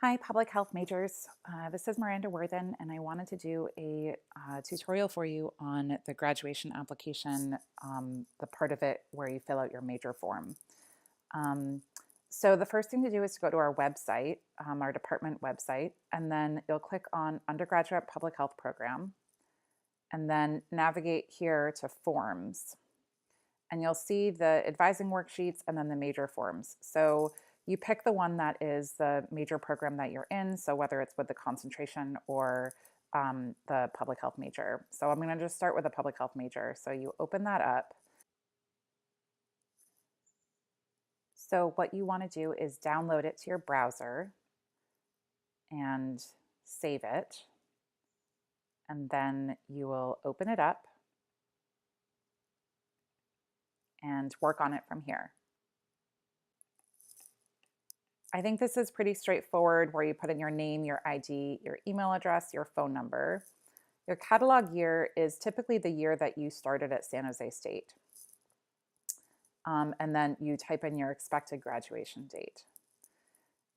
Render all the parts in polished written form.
Hi, public health majors. This is Miranda Worthen, and I wanted to do a tutorial for you on the graduation application, the part of it where you fill out your major form. Um, so the first thing to do is to go to our website, our department website, and then you'll click on Undergraduate Public Health Program, and then navigate here to Forms. And you'll see the advising worksheets and then the major forms. So you pick the one that is the major program that you're in. So whether it's with the concentration or the public health major. So I'm going to just start with the public health major. So you open that up. So what you want to do is download it to your browser and save it. And then you will open it up and work on it from here. I think this is pretty straightforward where you put in your name, your ID, your email address, your phone number. Your catalog year is typically the year that you started at San Jose State. And then you type in your expected graduation date.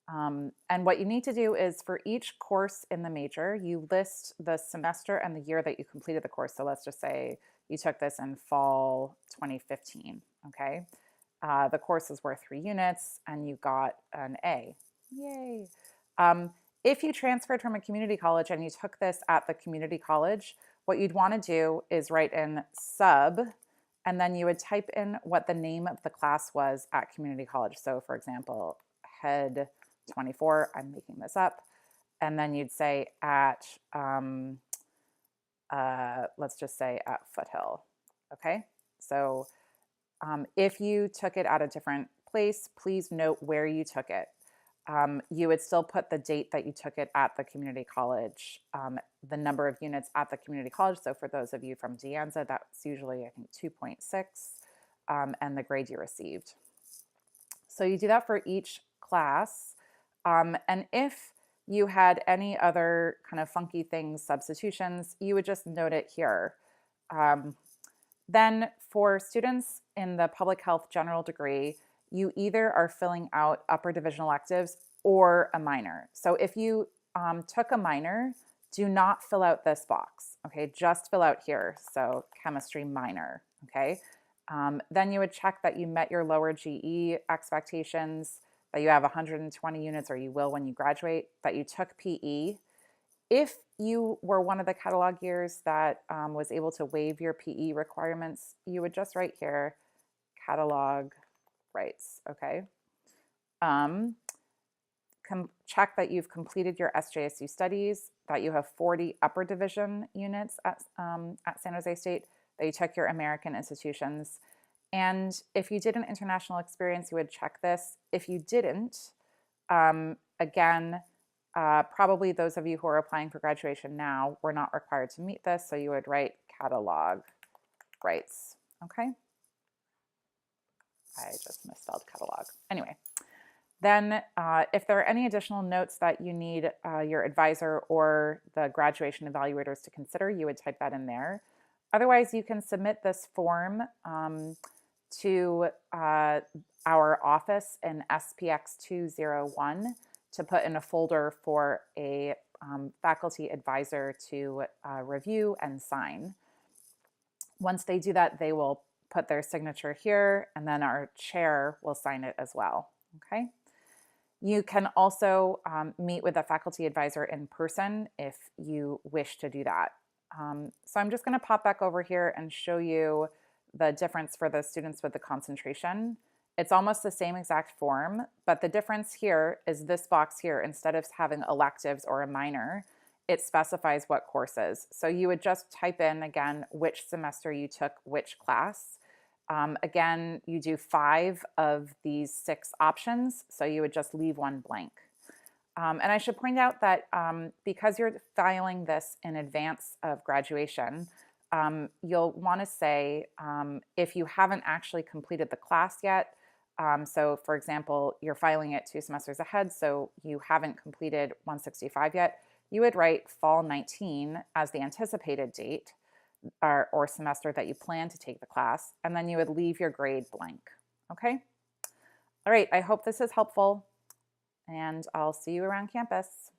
And what you need to do is for each course in the major, you list the semester and the year that you completed the course. So let's just say you took this in fall 2015, okay? The course is worth 3 units and you got an A. Yay. If you transferred from a community college and you took this at the community college, what you'd want to do is write in sub, and then you would type in what the name of the class was at community college. So for example, head 24, I'm making this up. And then you'd say at, let's just say at Foothill, okay? So if you took it at a different place, please note where you took it. You would still put the date that you took it at the community college, the number of units at the community college. So for those of you from De Anza, that's usually, I think, 2.6, and the grade you received. So you do that for each class. And if you had any other kind of funky things, substitutions, you would just note it here. Then for students in the public health general degree, you either are filling out upper division electives or a minor. So if you took a minor, do not fill out this box, okay? Just fill out here, so chemistry minor, okay? Then you would check that you met your lower GE expectations, that you have 120 units, or you will when you graduate, that you took PE. If you were one of the catalog years that was able to waive your PE requirements, you would just write here, catalog rights, okay? Check that you've completed your SJSU studies, that you have 40 upper division units at San Jose State, that you took your American institutions. And if you did an international experience, you would check this. If you didn't, again, probably those of you who are applying for graduation now were not required to meet this, so you would write catalog rights, okay? I just misspelled catalog. Anyway, then if there are any additional notes that you need your advisor or the graduation evaluators to consider, you would type that in there. Otherwise, you can submit this form to our office in SPX 201 to put in a folder for a faculty advisor to review and sign. Once they do that, they will put their signature here, and then our chair will sign it as well, okay? You can also meet with a faculty advisor in person if you wish to do that. So I'm just going to pop back over here and show you the difference for the students with the concentration. It's almost the same exact form, but the difference here is this box here, instead of having electives or a minor, it specifies what courses. So you would just type in, again, which semester you took which class. Again, you do 5 of these 6 options, so you would just leave one blank. And I should point out that because you're filing this in advance of graduation, you'll want to say if you haven't actually completed the class yet, so for example, you're filing it 2 semesters ahead, so you haven't completed 165 yet, you would write fall 19 as the anticipated date or semester that you plan to take the class, and then you would leave your grade blank, okay? All right, I hope this is helpful. and I'll see you around campus.